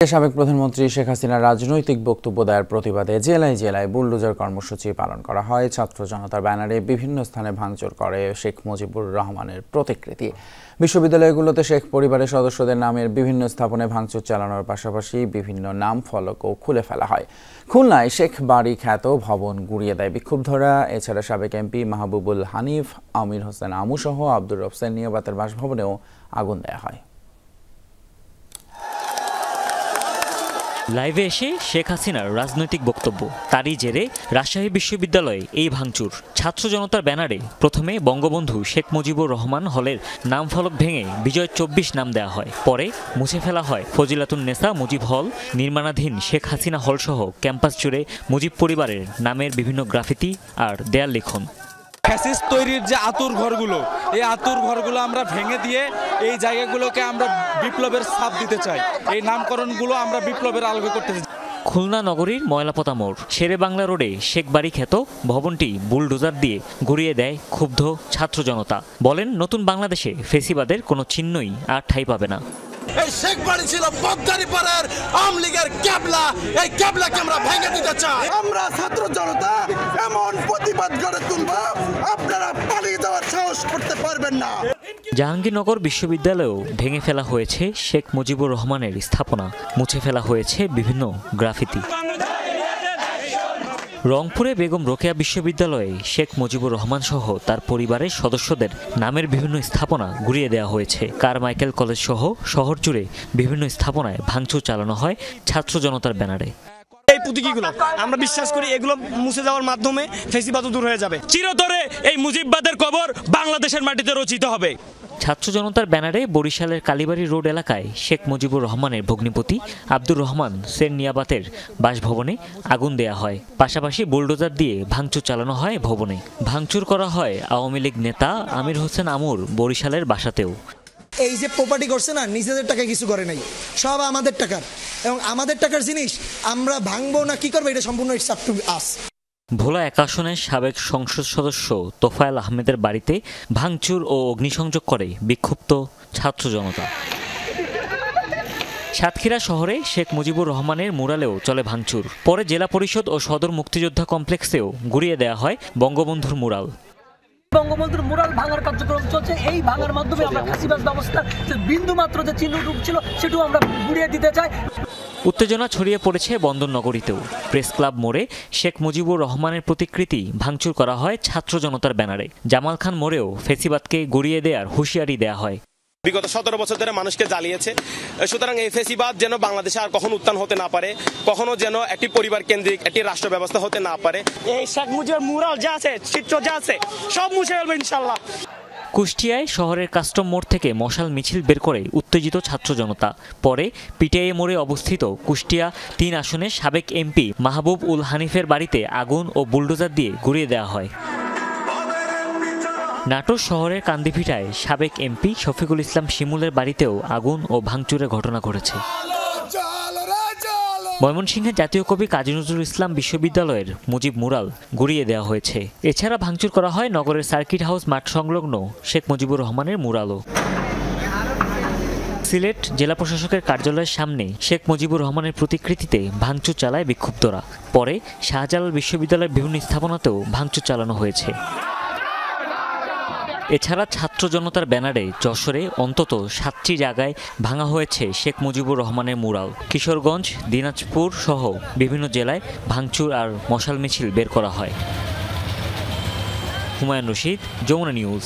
সাবেক প্রধানমন্ত্রী শেখ হাসিনার রাজনৈতিক বক্তব্য দেওয়ার প্রতিবাদে জেলায় জেলায় বুলডোজার কর্মসূচি পালন করা হয়। ছাত্র জনতার ব্যানারে বিভিন্ন স্থানে ভাঙচুর করে শেখ মুজিবুর রহমানের প্রতিকৃতি। বিশ্ববিদ্যালয়গুলোতে শেখ পরিবারের সদস্যদের নামের বিভিন্ন স্থাপনে ভাঙচুর চালানোর পাশাপাশি বিভিন্ন নাম ফলকও খুলে ফেলা হয়। খুলনায় শেখ বাড়ি খ্যাত ভবন গুঁড়িয়ে দেয় বিক্ষুব্ধরা। এছাড়া সাবেক এমপি মাহবুবুল হানিফ, আমির হোসেন আমু সহ আব্দুর রব নিয়াবাতের বাসভবনেও আগুন দেয়া হয়। লাইভে এসে শেখ হাসিনার রাজনৈতিক বক্তব্য, তারই জেরে রাজশাহী বিশ্ববিদ্যালয়ে এই ভাঙচুর। ছাত্র জনতার ব্যানারে প্রথমে বঙ্গবন্ধু শেখ মুজিবুর রহমান হলের নাম ফলক ভেঙে বিজয় ২৪ নাম দেওয়া হয়। পরে মুছে ফেলা হয় ফজিলাতুন্নেসা মুজিব হল, নির্মাণাধীন শেখ হাসিনা হল সহ ক্যাম্পাস জুড়ে মুজিব পরিবারের নামের বিভিন্ন গ্রাফিতি আর দেয়াল লিখন। ফ্যাসিস্ট তৈরির যে আতুর ঘরগুলো, এই আতুর ঘরগুলো আমরা ভেঙে দিয়ে এই জায়গাগুলোকে আমরা বিপ্লবের ছাপ দিতে চাই। এই নামকরণগুলো আমরা বিপ্লবের আলোকে করতে চাই। খুলনা নগরীর ময়লাপোতা মোড় শেরে বাংলা রোডে শেখ বাড়ি খ্যাত ভবনটি বুলডোজার দিয়ে গুঁড়িয়ে দেয় ক্ষুব্ধ ছাত্র জনতা। বলেন, নতুন বাংলাদেশে ফেসিবাদের কোনো চিহ্নই আর ঠাঁই পাবে না। এই শেখ বাড়ি ছিল বদ্দারিপাড়ার আওয়ামী লীগের ক্যাবলা, এই ক্যাবলাকে আমরা ভেঙে দিতে চাই। আমরা ছাত্র জনতা এমন প্রতিবাদ গড়ে তুলব, আপনারা পালিয়ে যাওয়ার সাহস করতে পারবেন না। জাহাঙ্গীরনগর বিশ্ববিদ্যালয়েও ভেঙে ফেলা হয়েছে শেখ মুজিবুর রহমানের স্থাপনা, মুছে ফেলা হয়েছে বিভিন্ন গ্রাফিতি। রংপুরে বেগম রোকেয়া বিশ্ববিদ্যালয়ে শেখ মুজিবুর রহমান সহ তার পরিবারের সদস্যদের নামের বিভিন্ন স্থাপনা গুঁড়িয়ে দেওয়া হয়েছে। কারমাইকেল কলেজ সহ শহর জুড়ে বিভিন্ন স্থাপনায় ভাঙচুর চালানো হয় ছাত্র জনতার ব্যানারে। এই প্রতীকীগুলো আমরা বিশ্বাস করি এগুলো মুছে যাওয়ার মাধ্যমে ফ্যাসিবাদ দূর হয়ে যাবে। চিরতরে এই মুজিববাদের কবর বাংলাদেশের মাটিতে রচিত হবে। ছাত্র জনতার ব্যানারে বরিশালের কালীবাড়ি রোড এলাকায় শেখ মুজিবুর রহমানের ভগ্নিপতি আব্দুর রহমান নিয়াবাতের বাসভবনে আগুন দেয়া হয়। পাশাপাশি বুলডোজার দিয়ে ভাঙচুর চালানো হয় ভবনে। ভাঙচুর করা হয় আওয়ামী লীগ নেতা আমির হোসেন আমুর বরিশালের বাসাতেও। এই যে প্রপার্টি করছে না, নিজেদের টাকা কিছু করে নাই, সব আমাদের টাকার, এবং আমাদের টাকার জিনিস আমরা ভাঙবো না কি করবো এটা সম্পূর্ণ ইটস আপ টু আস। ভোলা ১ আসনের সাবেক সংসদ সদস্য তোফায়েল আহমেদের বাড়িতে ভাঙচুর ও অগ্নিসংযোগ করে বিক্ষুব্ধ ছাত্র জনতা। সাতক্ষীরা শহরে শেখ মুজিবুর রহমানের মুরালেও চলে ভাঙচুর। পরে জেলা পরিষদ ও সদর মুক্তিযোদ্ধা কমপ্লেক্সেও গুঁড়িয়ে দেওয়া হয় বঙ্গবন্ধুর মুরাল। বঙ্গবন্ধুর মুরাল ভাঙার কার্যক্রম চলছে। এই ভাঙার মাধ্যমে আমরা ফ্যাসিবাদ ব্যবস্থা যে বিন্দু মাত্র যে চিহ্নটুকু ছিল সেটাও আমরা গুঁড়িয়ে দিতে চাই। উত্তেজনা ছড়িয়ে পড়েছে বন্দরনগরীতেও। প্রেস ক্লাব মোড়ে শেখ মুজিবুর রহমানের প্রতিকৃতি ভাঙচুর করা হয় ছাত্র জনতার ব্যানারে। জামাল খান মোড়েও ফেসিবাদকে গুঁড়িয়ে দেওয়ার হুঁশিয়ারি দেয়া হয়। বিগত ১৭ বছর ধরে মানুষকে জ্বালিয়েছে, সুতরাং এই ফেসিবাদ যেন বাংলাদেশে আর কখনো উত্থান হতে না পারে, কখনো যেন একটি পরিবার কেন্দ্রিক একটি রাষ্ট্র ব্যবস্থা হতে না পারে। এই শেখ মুজিবুর মুরাল যা আছে, চিত্র যা আছে, সব মুছে ফেলবে ইনশাআল্লাহ। কুষ্টিয়ায় শহরের কাস্টম মোড় থেকে মশাল মিছিল বের করে উত্তেজিত ছাত্র জনতা। পরে পিটিআই মোড়ে অবস্থিত কুষ্টিয়া ৩ আসনের সাবেক এমপি মাহবুব উল হানিফের বাড়িতে আগুন ও বুলডোজার দিয়ে গুঁড়িয়ে দেওয়া হয়। নাটোর শহরের কান্দিভিটায় সাবেক এমপি শফিকুল ইসলাম শিমুলের বাড়িতেও আগুন ও ভাঙচুরের ঘটনা ঘটেছে। ময়মনসিংহের জাতীয় কবি কাজী নজরুল ইসলাম বিশ্ববিদ্যালয়ের মুজিব মুরাল গুঁড়িয়ে দেওয়া হয়েছে। এছাড়া ভাঙচুর করা হয় নগরের সার্কিট হাউস মাঠ সংলগ্ন শেখ মুজিবুর রহমানের মুরালও। সিলেট জেলা প্রশাসকের কার্যালয়ের সামনে শেখ মুজিবুর রহমানের প্রতিকৃতিতে ভাঙচুর চালায় বিক্ষুব্ধরা। পরে শাহজালাল বিশ্ববিদ্যালয়ের বিভিন্ন স্থাপনাতেও ভাঙচুর চালানো হয়েছে। এছাড়া ছাত্র জনতার ব্যানারে যশোরে অন্তত ৭টি জায়গায় ভাঙা হয়েছে শেখ মুজিবুর রহমানের মুরাল। কিশোরগঞ্জ, দিনাজপুর সহ বিভিন্ন জেলায় ভাঙচুর আর মশাল মিছিল বের করা হয়। হুমায়ুন রশিদ, যমুনা নিউজ।